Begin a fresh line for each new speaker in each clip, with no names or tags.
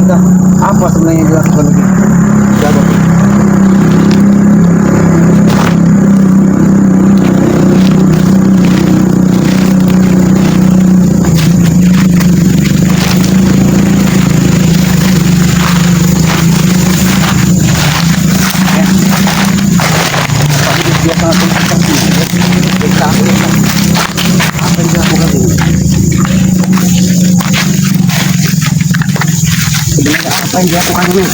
kita apa sebenarnya yang dilakukan ini. Jago. Dia sangat konsentrasi. Kita apa yang dilakukan ini? Sebenarnya apa yang dilakukan ini?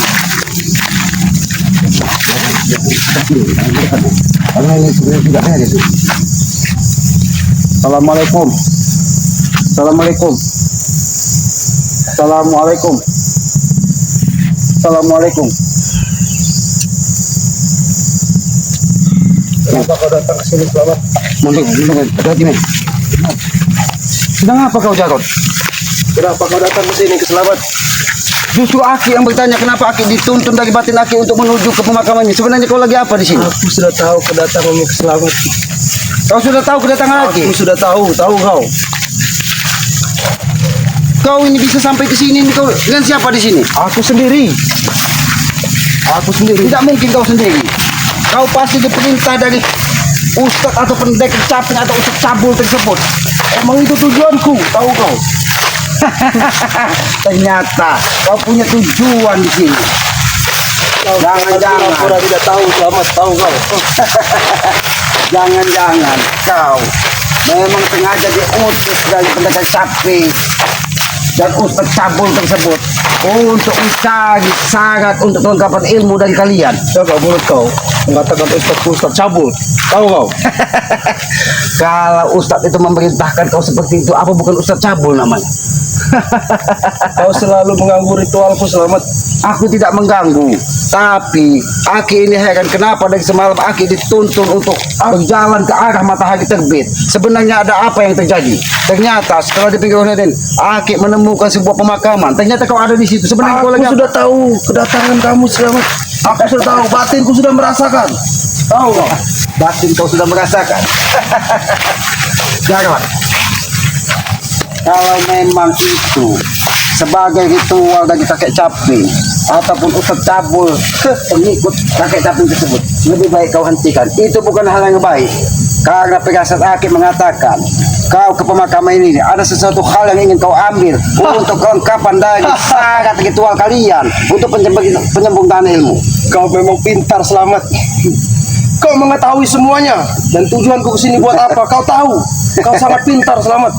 Karena ini sebenarnya tidak ada itu. Assalamualaikum. Assalamualaikum. Assalamualaikum. Assalamualaikum. Kenapa kau datang ke sini, Selamat? Mungkin, hati-hati, men. Sedang apa kau, Jarod? Kenapa kau datang ke sini, ke Selamat? Justru Aki yang bertanya kenapa Aki dituntun dari batin Aki untuk menuju ke pemakamannya. Sebenarnya kau lagi apa di sini?
Aku sudah tahu kedatanganmu ke Selamat.
Kau sudah tahu kedatangan Aki?
Aku sudah tahu kau.
Kau ini bisa sampai ke sini, kau dengan siapa di sini?
Aku sendiri.
Tidak mungkin kau sendiri. Kau pasti diperintah dari ustadz atau pendekar caping atau ustadz cabul tersebut.
Emang itu tujuanku, tahu kau?
Ternyata kau punya tujuan di sini. Jangan-jangan
Aku tidak tahu, Selamat, tahu kau.
Jangan-jangan kau memang sengaja diutus dari pendekar caping dan ustadz cabul tersebut untuk mencari syarat untuk kelengkapan ilmu dari kalian.
Jaga mulut kau. Mengatakan Ustadz cabul. Tahu kau?
Kalau ustadz itu memerintahkan kau seperti itu, apa bukan ustadz cabul namanya?
Kau selalu mengganggu ritualku, Selamat.
Aku tidak mengganggu, tapi Aki ini heran kenapa dari semalam Aki dituntun untuk berjalan ke arah matahari terbit. Sebenarnya ada apa yang terjadi? Ternyata setelah dipikir oleh Raden, Aki menemukan sebuah pemakaman. Ternyata kau ada di situ. Sebenarnya kau
Aku
lagi
sudah tahu kedatangan kamu, Selamat. Aku sudah tahu, batinku sudah merasakan. Tahu kau?
batin kau sudah merasakan. Jarod, kalau memang itu sebagai ritual dari kakek caping ataupun ustadz cabul pengikut kakek caping tersebut, lebih baik kau hentikan. Itu bukan hal yang baik, karena Pirasat Aki mengatakan kau ke pemakaman ini ada sesuatu hal yang ingin kau ambil untuk kelengkapan dari syarat ritual kalian untuk penyempurnaan ilmu.
Kau memang pintar, Selamat. Kau mengetahui semuanya dan tujuanku kesini buat apa? Kau tahu. Kau sangat pintar, Selamat.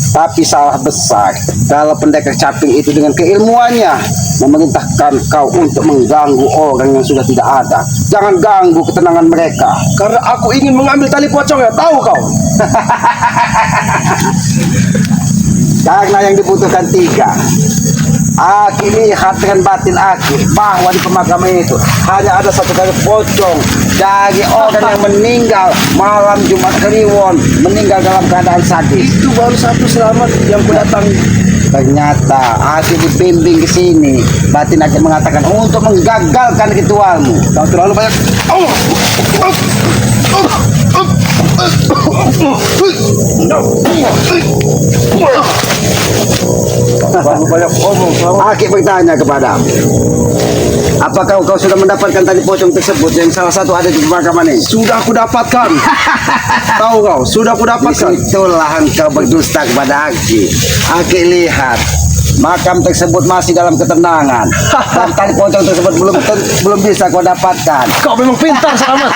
Tapi salah besar kalau pendekar caping itu dengan keilmuannya memerintahkan kau untuk mengganggu orang yang sudah tidak ada. Jangan ganggu ketenangan mereka.
Karena aku ingin mengambil tali pocongnya, tahu kau?
Karena yang dibutuhkan 3. Aki lihat dengan batin Aki bahwa di pemakaman itu hanya ada satu tali pocong dari orang yang meninggal malam Jumat Kliwon, meninggal dalam keadaan sadis.
Itu baru satu, Selamat, yang ku datangi.
Ternyata Aki dibimbing ke sini. Batin Aki mengatakan untuk menggagalkan ritualmu.
Kau terlalu banyak. Terlalu banyak omong, Selamat.
Aki bertanya kepadamu, apakah kau sudah mendapatkan tali pocong tersebut yang salah satu ada di pemakaman ini?
Sudah aku dapatkan. Tahu kau? Sudah aku dapatkan.
Itulah engkau berdusta kepada Aki. Aki lihat makam tersebut masih dalam ketenangan dan tali pocong tersebut belum bisa kau dapatkan.
Kau memang pintar, Selamat.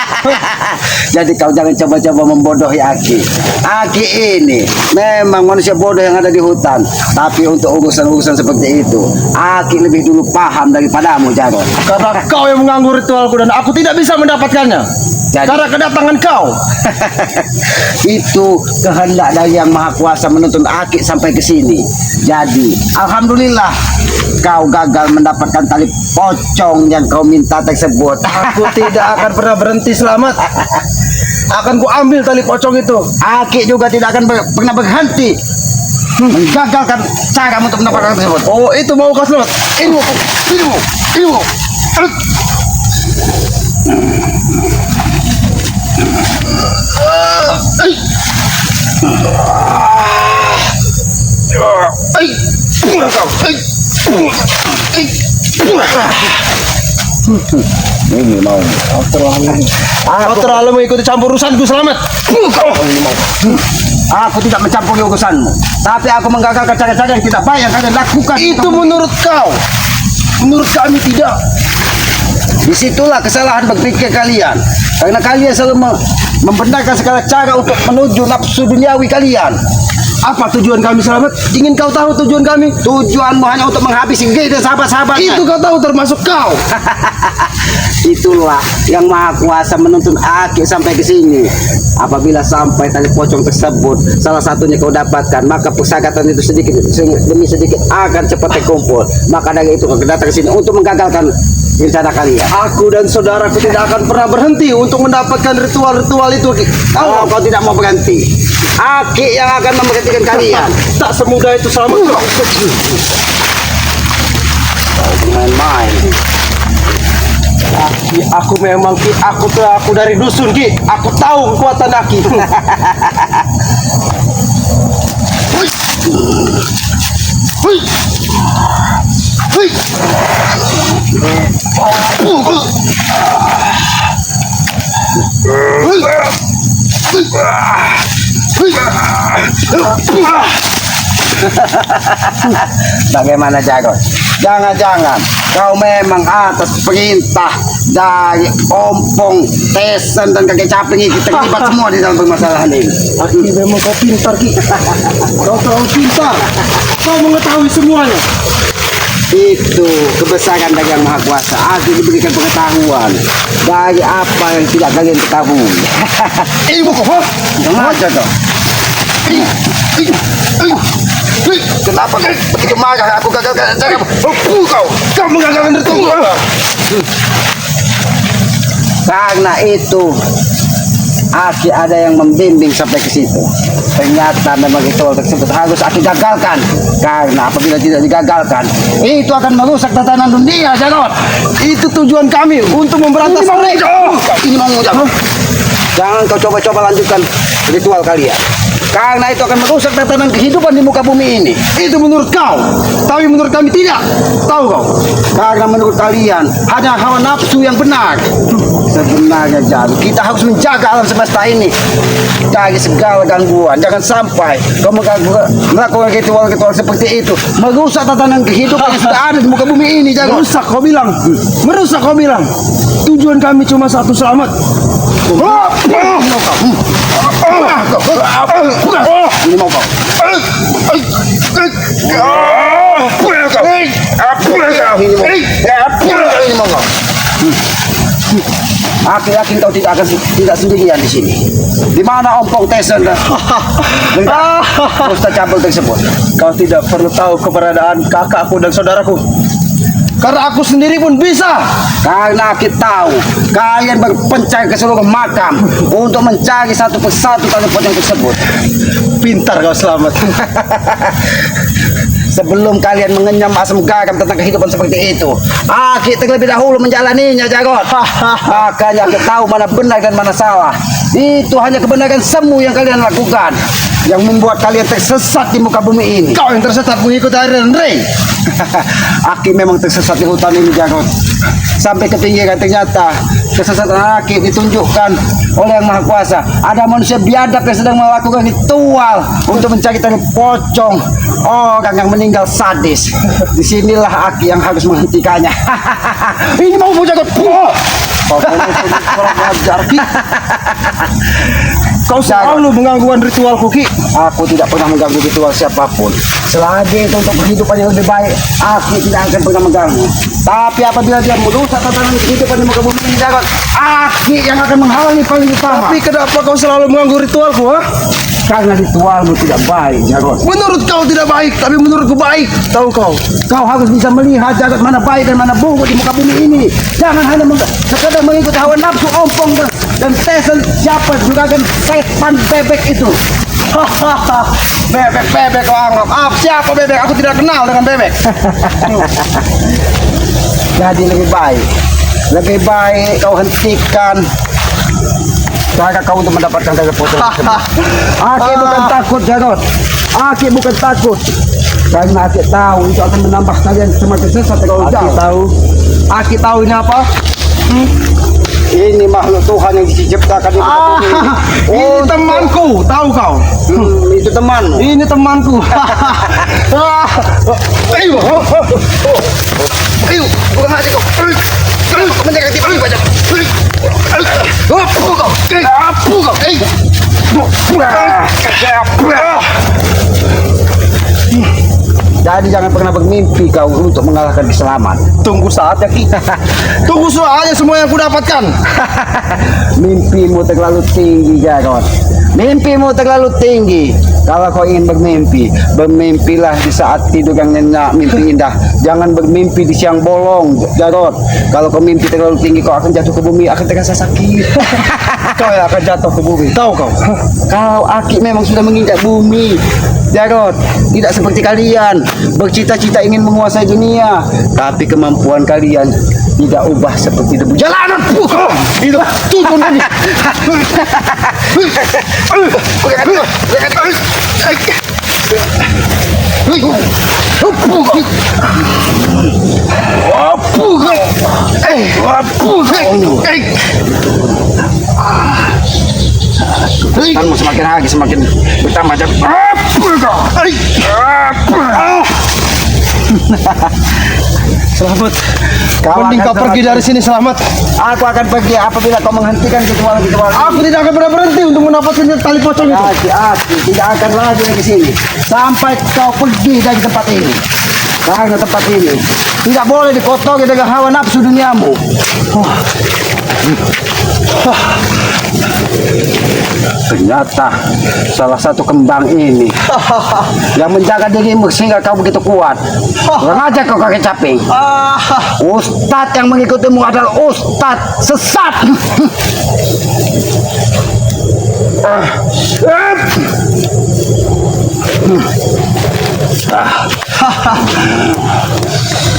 Jadi kau jangan coba-coba membodohi Aki. Aki ini memang manusia bodoh yang ada di hutan, tapi untuk urusan-urusan seperti itu Aki lebih dulu paham daripadamu, Jarod.
Karena kau yang mengganggu ritualku dan aku tidak bisa mendapatkannya.
Jadi-
Karena kedatangan kau.
Itu kehendak dari Yang Maha Kuasa menuntun Aki sampai ke sini. Jadi, alhamdulillah kau gagal mendapatkan tali pocong yang kau minta tersebut.
Aku tidak akan pernah berhenti, Selamat. Akan ku ambil tali pocong itu.
Aki juga tidak akan pernah berhenti menggagalkan cara untuk mendapatkan tersebut.
Oh, itu mau kau, Selamat. Ini mau.
Ini mau.
Kau terlalu mengikuti campur urusanku, Selamat.
Aku tidak mencampuri urusanmu, tapi aku menggagalkan cara-cara yang tidak baik yang kalian lakukan.
Itu menurut kau. Menurut kami tidak.
Disitulah kesalahan berpikir kalian, karena kalian selalu membenarkan segala cara untuk menuju nafsu duniawi kalian.
Apa tujuan kami, Selamat? Ingin kau tahu tujuan kami?
Tujuanmu hanya untuk menghabisi Gay dan sahabat-sahabatnya.
Itu kau tahu termasuk kau.
Itulah yang Maha Kuasa menuntun Aki sampai ke sini. Apabila sampai tali pocong tersebut salah satunya kau dapatkan, maka persagatan itu sedikit demi sedikit akan cepat terkumpul. Maka dari itu kau datang ke sini untuk menggagalkan rencana kalian.
Aku dan saudaraku tidak akan pernah berhenti untuk mendapatkan ritual-ritual itu.
Kalau kau tidak mau berhenti, Aki yang akan memberhentikan kalian.
Tak semudah itu, Selamat.
Main-main.
Ki, aku memang Ki, aku dari dusun Ki. Aku tahu kekuatan Aki. Hui. Hui.
Bagaimana Jagot? Jangan-jangan kau memang atas perintah dari Ompong, Tesen dan kakek Caping ini terlibat semua di dalam permasalahan ini.
Aki, memang kau pintar Ki. Kau terlalu pintar. Kau mengetahui semuanya.
Itu kebesaran dari Yang Maha Kuasa. Aku diberikan pengetahuan dari apa yang tidak kalian ketahui.
Ilmu kau.
Jangan aja kau. Kenapa kau begitu marah? Aku gagalkan cara
Kau. Kau menggagalkan ritual.
Karena itu Aki ada yang membimbing sampai ke situ. Ternyata memang ritual tersebut harus Aki gagalkan. Karena apabila tidak digagalkan, itu akan merusak tatanan dunia, Jarot.
Itu tujuan kami untuk memberantas mereka.
Ini mau Jarot. Jangan kau coba-coba lanjutkan ritual kalian. Karena itu akan merusak tatanan kehidupan di muka bumi ini.
Itu menurut kau, tapi menurut kami tidak. Tahu kau?
Karena menurut kalian hanya hawa nafsu yang benar. Sebenarnya Jarot, kita harus menjaga alam semesta ini dari segala gangguan. Jangan sampai kau melakukan ritual-ritual seperti itu merusak tatanan kehidupan yang sudah ada di muka bumi ini, Jarot.
Merusak kau bilang. Merusak kau bilang. Tujuan kami cuma satu, Selamat.
Ini mau kau. Ini mau kau. Aku yakin kau tidak sendirian di sini. Di mana Ompong, Tesen dan Ustaz Cabul tersebut?
Kau tidak perlu tahu keberadaan kakakku dan saudaraku. Karena aku sendiri pun bisa.
Karena kita tahu kalian berpencar ke seluruh makam untuk mencari satu persatu tali pocong tersebut.
Pintar kau, Selamat.
Sebelum kalian mengenyam asam garam tentang kehidupan seperti itu, Aki terlebih dahulu menjalaninya, Jarot. Makanya Aki tahu mana benar dan mana salah. Itu hanya kebenaran semu yang kalian lakukan, yang membuat kalian tersesat di muka bumi ini.
Kau yang tersesat mengikuti aliran Rey.
Aki memang tersesat di hutan ini, Jarot. Sampai ke pinggiran ternyata kesesatan Aki ditunjukkan oleh Yang Maha Kuasa. Ada manusia biadab yang sedang melakukan ritual untuk mencari tali pocong orang yang meninggal sadis. Disinilah Aki yang harus menghentikannya. Ini mau Jarot.
Kau selalu mengganggu ritualku, Ki.
Aku tidak pernah mengganggu ritual siapapun. Selagi itu untuk kehidupan yang lebih baik, aku tidak akan pernah mengganggu. Tapi apabila dia merusak tatanan kehidupan di muka bumi ini, Jarot, Aki yang akan menghalangi paling utama.
Tapi kenapa kau selalu mengganggu ritualku, ha?
Karena ritualmu tidak baik, Jarot.
Menurut kau tidak baik, tapi menurutku baik. Tahu kau?
Kau harus bisa melihat Jarot mana baik dan mana buruk di muka bumi ini. Jangan hanya sekedar mengikuti hawa nafsu Ompong dan Tesen siapa juga kan setan bebek itu.
Bebek kau anggap. Siapa bebek? Aku tidak kenal dengan bebek.
Jadi lebih baik kau hentikan cara kau untuk mendapatkan tali pocong. Aki bukan takut, Jarot. Aki bukan takut. Karena Aki tahu itu akan menambah kalian semakin sesat kalau
Aki
jauh.
tahu. Aki tahu ini apa?
Ini makhluk Tuhan yang diciptakan di tempat ini.
Ini temanku, tahu kau?
Itu temanmu.
Ini temanku. Ayo,
Ayo, bukan aja kau. Menjaga tipe banyak. Apa kau? Jadi jangan pernah bermimpi kau untuk mengalahkan keselamat.
tunggu saatnya Ki. Tunggu saatnya semua yang ku dapatkan.
Mimpimu terlalu tinggi, Jarod. Mimpimu terlalu tinggi. Kalau kau ingin bermimpi, bermimpilah di saat tidur yang nyenyak, mimpi indah. Jangan bermimpi di siang bolong, Jarod. Kalau kau mimpi terlalu tinggi, kau akan jatuh ke bumi, akan terasa sakit.
Kau yang akan jatuh ke bumi. Tahu kau?
Kau Aki memang sudah menginjak bumi, Jarod. Tidak seperti kalian bercita-cita ingin menguasai dunia, tapi kemampuan kalian tidak ubah seperti debu jalanan.
Itu tujuan ini.
Kamu semakin hari semakin bertambah jauh.
Selamat.
Kau
Mending
akan
kau pergi
selamat.
dari sini selamat.
Aku akan pergi apabila kau menghentikan ritual-ritual.
Aku tidak akan pernah berhenti untuk mendapatkan tali pocong itu.
Aki tidak akan lagi dari sini sampai kau pergi dari tempat ini. Karena tempat ini tidak boleh dikotori dengan hawa nafsu duniamu. Ternyata salah satu kembang ini yang menjaga dirimu sehingga kau begitu kuat. Kurang aja kau kakek caping. Ustadz yang mengikutimu adalah ustadz sesat.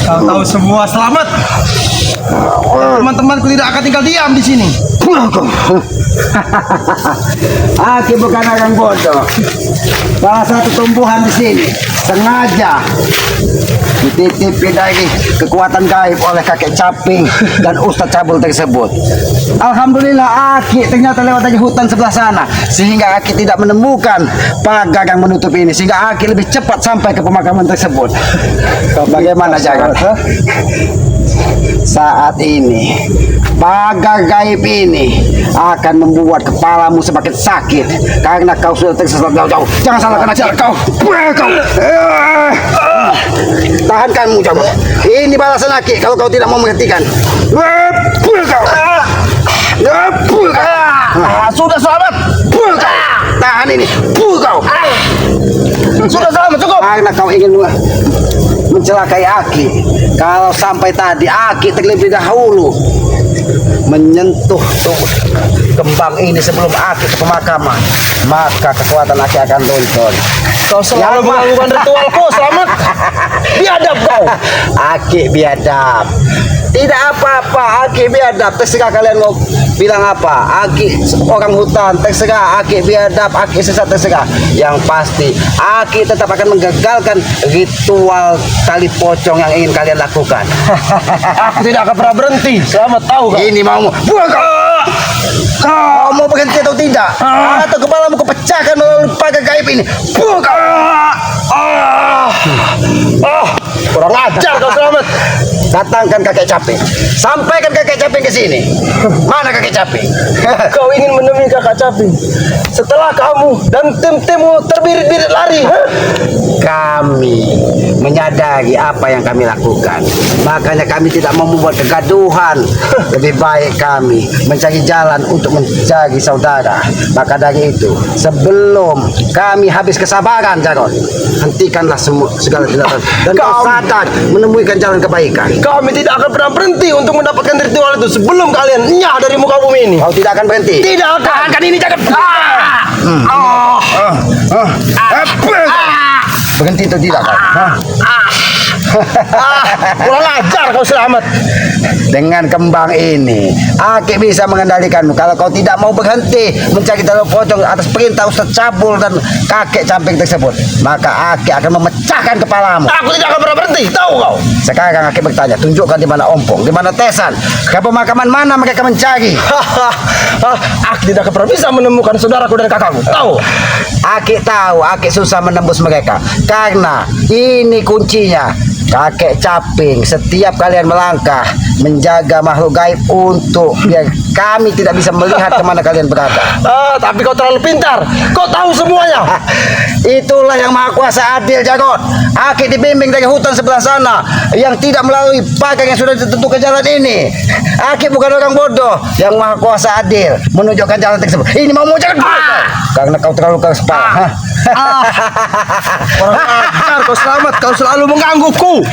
Kau tahu semua selamat. Teman-temanku tidak akan tinggal diam di sini.
Aki bukan orang bodoh. Salah satu tumbuhan di sini sengaja dititipi dari kekuatan gaib oleh kakek caping dan Ustadz Cabul tersebut. Alhamdulillah Aki ternyata lewat dari hutan sebelah sana sehingga Aki tidak menemukan pagar yang menutup ini sehingga Aki lebih cepat sampai ke pemakaman tersebut. Bagaimana Jarod? Saat ini pagar gaib ini akan membuat kepalamu semakin sakit karena kau sudah tersesat jauh-jauh. Jangan salahkan ajar kau. Tahankanmu coba. Ini balasan Aki kalau kau tidak mau menghentikan. Sudah selamat. Tahan ini. Kau.
Sudah selamat cukup.
Karena kau ingin mencelakai Aki. Kalau sampai tadi Aki terlebih dahulu menyentuh kembang ini sebelum Aki ke pemakaman, maka kekuatan Aki akan luntur.
Kau selalu melakukan ritualku selamat. Biadab kau.
Aki biadab. Tidak apa-apa, Aki biadab. Terserah kalian mau bilang apa. Aki orang hutan, terserah. Aki biadab, Aki sesat, terserah. Yang pasti, Aki tetap akan menggagalkan ritual tali pocong yang ingin kalian lakukan.
Aku tidak akan pernah berhenti. Selamat tahu kau.
Ini mau buang kau. Kau mau berhenti atau tidak? Atau kepalamu kepecahkan melalui pagar gaib ini? Buang kau.
Kurang ajar kau selamat.
Datangkan kakek caping. Sampaikan kakek caping ke sini. Mana kakek caping?
Kau ingin menemui kakak caping. Setelah kamu dan tim-timmu terbirit-birit lari.
Kami menyadari apa yang kami lakukan. Makanya kami tidak mau membuat kegaduhan. Lebih baik kami mencari jalan untuk mencari saudara. Maka dari itu, sebelum kami habis kesabaran, Jarod, hentikanlah segala tindakan dan kau sadar menemukan jalan kebaikan.
Kami tidak akan pernah berhenti untuk mendapatkan ritual itu sebelum kalian nyah dari muka bumi ini.
Kau tidak akan berhenti.
Tidak akan.
Tahankan ini, jangan. Berhenti itu tidak kau.
Kurang ajar kau Selamat.
Dengan kembang ini, Aki bisa mengendalikanmu. Kalau kau tidak mau berhenti mencari telur pocong atas perintah Ustaz Cabul dan kakek camping tersebut, maka Aki akan memecahkan kepalamu.
Aku tidak akan pernah berhenti, tahu kau?
Sekarang Aki bertanya, tunjukkan di mana Ompong, di mana Tesan, ke pemakaman mana mereka mencari.
Aku tidak akan pernah bisa menemukan saudaraku dan kakakku, tahu?
Aki tahu, Aki susah menembus mereka karena ini kuncinya. Kakek Caping, setiap kalian melangkah menjaga makhluk gaib untuk biar kami tidak bisa melihat kemana kalian berada.
Tapi kau terlalu pintar, kau tahu semuanya.
Itulah yang Maha Kuasa adil, Jagot. Aki dibimbing dari hutan sebelah sana yang tidak melalui pagar yang sudah ditentukan jalan ini. Aki bukan orang bodoh. Yang Maha Kuasa adil menunjukkan jalan tersebut. Ini mau jangan karena kau terlalu keras kepala.
Orang ajar kau Selamat, kau selalu menggangguku.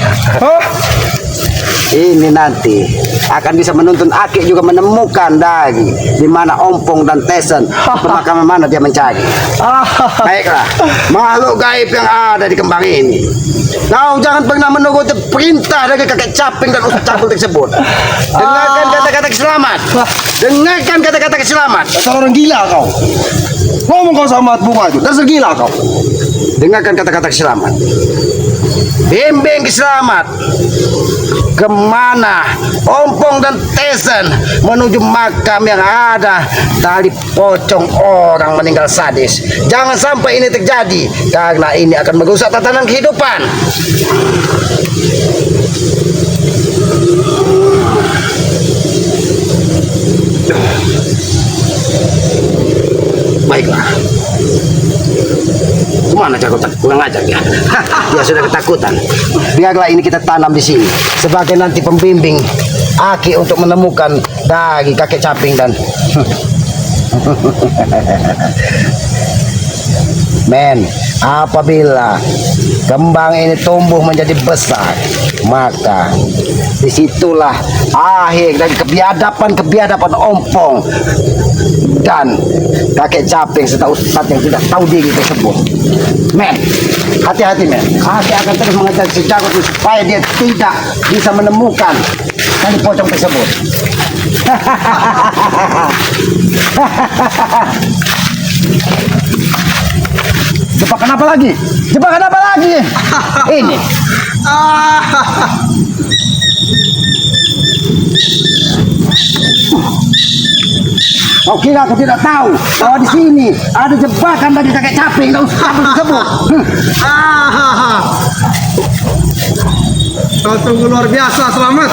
Ini nanti akan bisa menuntun Aki juga menemukan dari di mana Ompong dan Tesen, pemakaman mana dia mencari. Baiklah, makhluk gaib yang ada di kembang ini, kau jangan pernah menuruti perintah dari kakek Caping dan Ustaz Cabul tersebut. Dengarkan kata-kata selamat. Dengarkan kata-kata selamat.
Dasar orang gila kau. Ngomong kau sama bunga itu, dasar gila kau.
Dengarkan kata-kata selamat. Bimbing selamat kemana Ompong dan Tesen menuju makam yang ada tali pocong orang meninggal sadis. Jangan sampai ini terjadi karena ini akan merusak tatanan kehidupan. Baiklah. Kemana Jagot? Kurang ajar ya. Dia sudah ketakutan. Biarlah ini kita tanam di sini sebagai nanti pembimbing Aki untuk menemukan dari kakek Caping dan Men, apabila kembang ini tumbuh menjadi besar, maka disitulah akhir dari kebiadapan Ompong dan kakek Caping serta ustadz yang tidak tahu diri tersebut. Men, hati-hati men. Aki akan terus mengejar si Jagot supaya dia tidak bisa menemukan tali pocong tersebut. Jebakan apa lagi? Jebakan apa lagi? Ini. Kau kira aku tidak tahu bahwa di sini ada jebakan dari kakek Caping dan ustaz tersebut?
Kau sungguh luar biasa Selamat.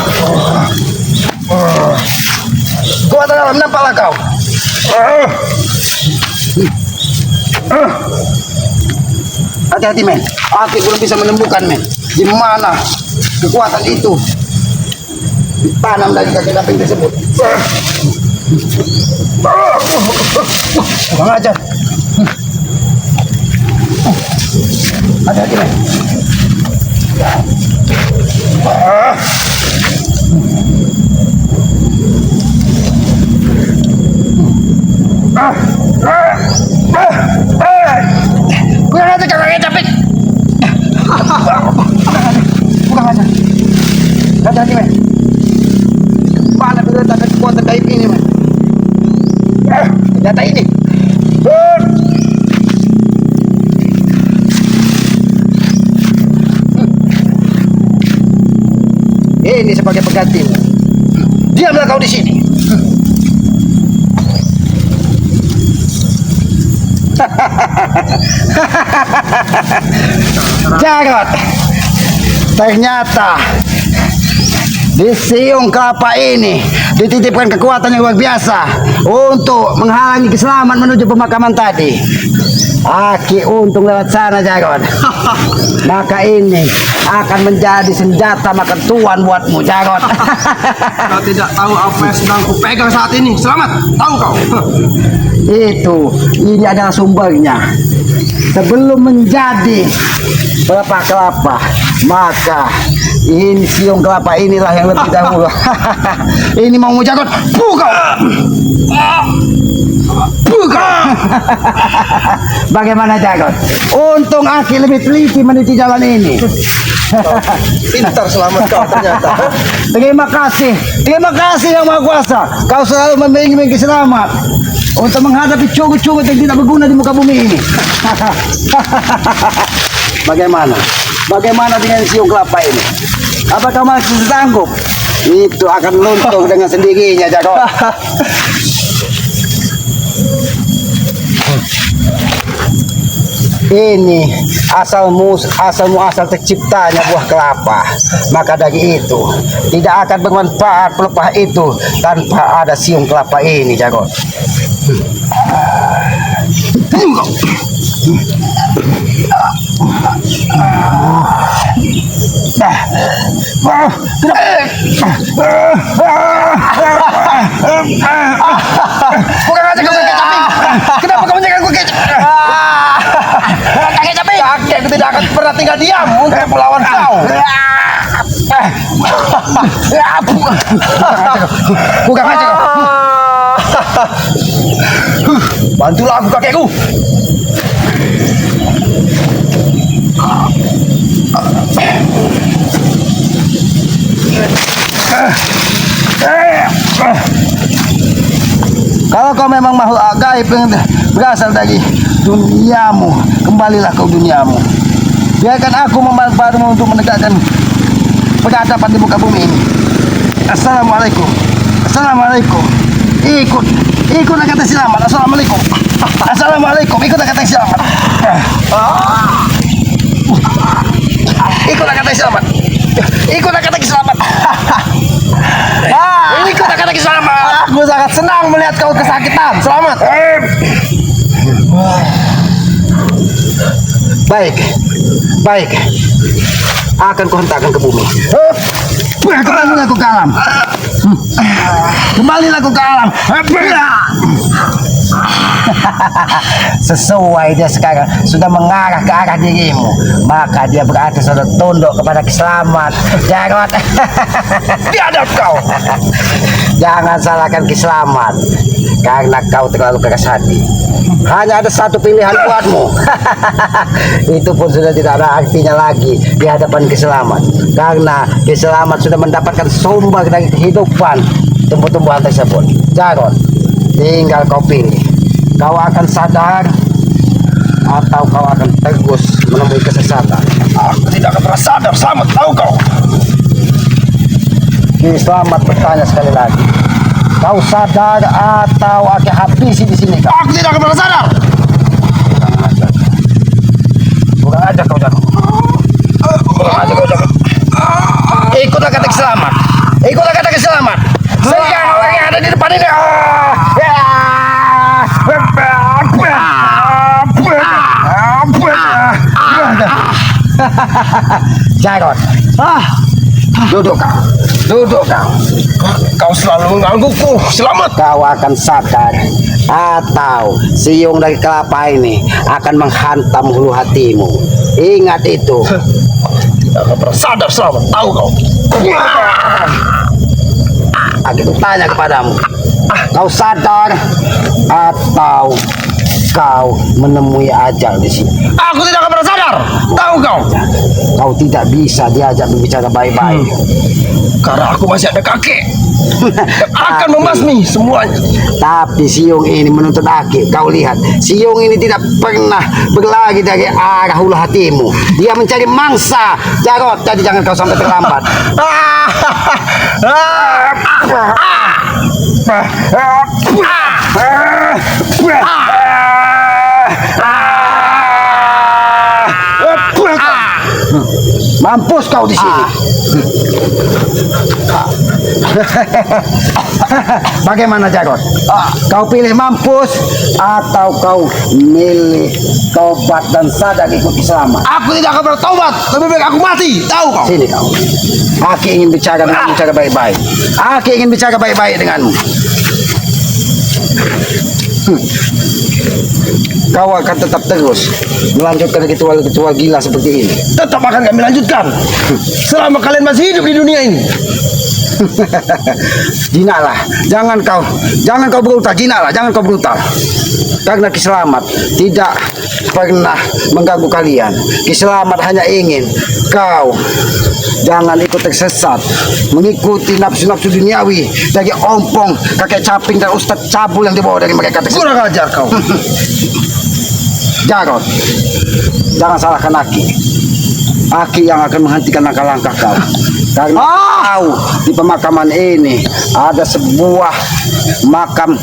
Gua dalam nampaklah kau. Hati-hati men, aku belum bisa menemukan men di mana kekuatan itu ditanam dari kakek Caping tersebut. Kurang ajar. Hati-hati men. Kurang ajar kakek Caping. Kurang ajar. Hati-hati men. Mana diletakkan kekuatan gaib ini men? Ternyata ini. Ini sebagai penggantimu. Diamlah kau di sini. Jagot. Ternyata di siung kelapa ini dititipkan kekuatan yang luar biasa untuk menghalangi keselamatan menuju pemakaman tadi. Aki untung lewat sana Jagot. Maka ini akan menjadi senjata makan tuan buatmu Jagot.
Kau tidak tahu apa yang sedang kupegang saat ini. Selamat, tahu kau?
Ini adalah sumbernya. Sebelum menjadi kelapa, maka ini siung kelapa inilah yang lebih dahulu. Ini mau Jagot, buka. Bagaimana Jagot? Untung Aki lebih teliti meniti jalan ini.
Pintar selamat kau ternyata.
Terima kasih Yang Maha Kuasa. Kau selalu membimbing selamat untuk menghadapi cugut-cugut yang tidak berguna di muka bumi ini. Bagaimana dengan siung kelapa ini? Apakah masih sanggup? Itu akan luntur dengan sendirinya, Jago. Ini asal muasal terciptanya buah kelapa. Maka dari itu tidak akan bermanfaat pelepah itu tanpa ada siung kelapa ini, Jago.
Bukan aja kau kakek caping. Kenapa kau menjaga gue kecap? Kakek caping. Kakek tidak akan pernah tinggal diam untuk melawan kau.
Bukan aja kau.
Bantulah aku kakekku.
Kalau kau memang makhluk gaib yang berasal dari duniamu, kembalilah ke duniamu. Biarkan aku membantumu untuk menegakkan peradaban di muka bumi ini. Assalamualaikum. Ikut kata selamat. Assalamualaikum. Ikut kata selamat. Ikut kata selamat. Ikut kata selamat.
Aku sangat senang melihat kau kesakitan. Selamat.
Baik. Akan kuhentakkan ke bumi. Kembalilah ke alam. Sesuai dia sekarang sudah mengarah ke arah dirimu, maka dia berarti sudah tunduk kepada Kiselamat. Jarot.
Biadab kau.
Jangan salahkan Kiselamat karena kau terlalu keras hati. Hanya ada satu pilihan buatmu. Itu pun sudah tidak ada artinya lagi di hadapan Kiselamat, karena Kiselamat sudah mendapatkan sumber dari kehidupan tumbuh-tumbuhan tersebut. Jarot, tinggal kau pilih. Kau akan sadar atau kau akan terus menemui kesesatan.
Aku tidak akan pernah sadar. Selamat, tahu kau.
Kiselamat bertanya sekali lagi. Kau sadar atau akan habisi di sini?
Aku tidak akan pernah sadar.
Bukan aja kau jago. Ikutlah kata Kiselamat. Sehingga orang yang ada di depan ini. Jarot. Duduk kau.
Kau selalu menggangguku. Selamat.
Kau akan sadar atau siung dari kelapa ini akan menghantam hulu hatimu. Ingat itu.
Tidak akan pernah sadar. Selamat, tahu kau.
Aku tanya kepadamu. Kau sadar atau kau menemui ajal di sini?
Aku tidak akan pernah sadar. Tahu kau.
Kau tidak bisa diajak berbicara baik-baik.
Karena aku masih ada kakek. Akan membasmi semuanya.
Tapi siung ini menuntut Aki. Kau lihat, siung ini tidak pernah berlari dari arah hulu hatimu. Dia mencari mangsa. Jarot, jadi jangan kau sampai terlambat. Mampus kau di sini. Bagaimana Jarot? Kau pilih mampus atau kau milih tobat dan sadar ikut Kiselamat?
Aku tidak akan bertobat. Lebih baik aku mati. Tahu kau.
Sini kau. Aki ingin bicara denganmu cara baik-baik. Aki ingin bicara baik-baik denganmu. Kau akan tetap terus melanjutkan ritual-ritual gila seperti ini.
Tetap akan kami lanjutkan selama kalian masih hidup di dunia ini.
Jinalah, jangan kau brutal, jinalah, jangan kau brutal. Karena Kiselamat tidak pernah mengganggu kalian. Kiselamat hanya ingin kau jangan ikut tersesat mengikuti nafsu-nafsu duniawi dari ompong, kakek caping dan ustadz cabul yang dibawa dari mereka tersebut.
Kurang ajar kau.
Jarod, jangan salahkan Aki. Aki yang akan menghentikan langkah-langkah kau. Karena tahu di pemakaman ini ada sebuah makam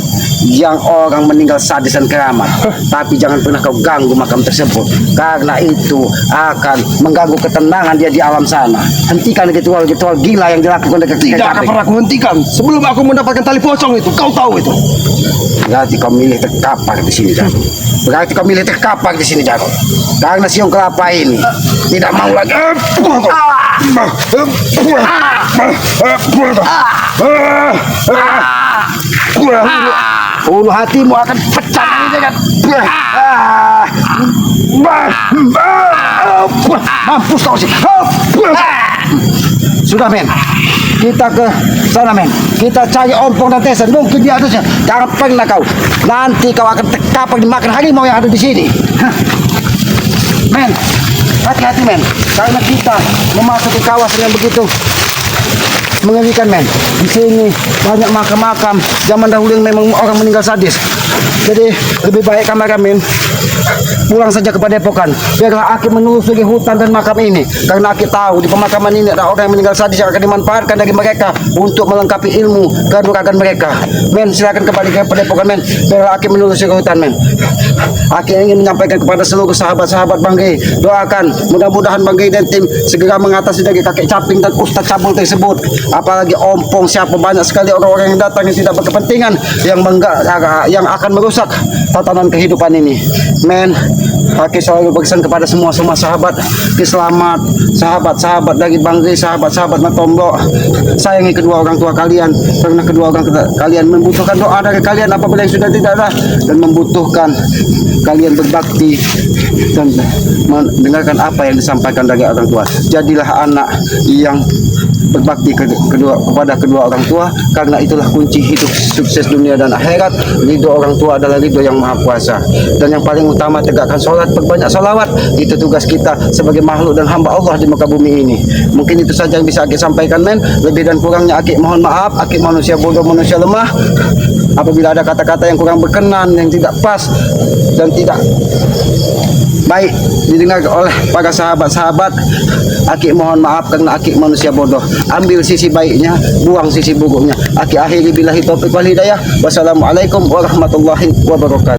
yang orang meninggal sadis dan keramat. Tapi jangan pernah kau ganggu makam tersebut, karena itu akan mengganggu ketenangan dia di alam sana. Hentikan ritual-ritual gila yang dilakukan dengan
Tidak akan pernah aku hentikan sebelum aku mendapatkan tali pocong itu. Kau tahu itu.
Berarti kau milih terkapar di sini, Jarod. Berarti kau milih terkapar di sini, Jarod. Karena siung kelapa ini tidak mau lagi. Ulu hatimu akan pecah dengan mampus kau sih. Sudah men, kita ke sana men. Kita cari ompong dan tesan. Mungkin di atasnya. Jangan pernah kau. Nanti kau akan terkapar dimakan harimau yang ada di sini. Men, hati-hati men. Karena kita memasuki kawasan yang begitu mengerikan men. Di sini banyak makam-makam zaman dahulu yang memang orang meninggal sadis. Jadi lebih baik kameramen pulang saja ke Padepokan. Biarlah Aki menelusuri hutan dan makam ini. Karena Aki tahu di pemakaman ini ada orang yang meninggal sadis yang akan dimanfaatkan dari mereka untuk melengkapi ilmu kanuragan mereka. Men, silakan kembali ke Padepokan men. Biarlah Aki menelusuri hutan men. Aki ingin menyampaikan kepada seluruh sahabat-sahabat Bang Gey, doakan mudah-mudahan Bang Gey dan tim segera mengatasi dari kakek caping dan ustadz cabul tersebut. Apalagi ompong siapa, banyak sekali orang-orang yang datang yang tidak berkepentingan, yang akan merusak tatanan kehidupan ini. Men, Aki selalu berpesan kepada semua sahabat Kiselamat, sahabat-sahabat dari Bang Gey, sahabat-sahabat Matomblo, sayangi kedua orang tua kalian, karena kedua orang kalian membutuhkan doa dari kalian apabila yang sudah tidak ada, dan membutuhkan kalian berbakti dan mendengarkan apa yang disampaikan dari orang tua. Jadilah anak yang berbakti kepada kedua orang tua, karena itulah kunci hidup sukses dunia dan akhirat. Ridho orang tua adalah ridho yang maha kuasa. Dan yang paling utama, tegakkan sholat, perbanyak sholawat. Itu tugas kita sebagai makhluk dan hamba Allah di muka bumi ini. Mungkin itu saja yang bisa Aki sampaikan men. Lebih dan kurangnya Aki mohon maaf. Aki manusia bodoh, manusia lemah. Apabila ada kata-kata yang kurang berkenan, yang tidak pas dan tidak baik didengar oleh para sahabat-sahabat, Aki mohon maaf karena Aki manusia bodoh. Ambil sisi baiknya, buang sisi buruknya. Aki akhiri billahi taufiq wal hidayah. Wassalamualaikum warahmatullahi wabarakatuh.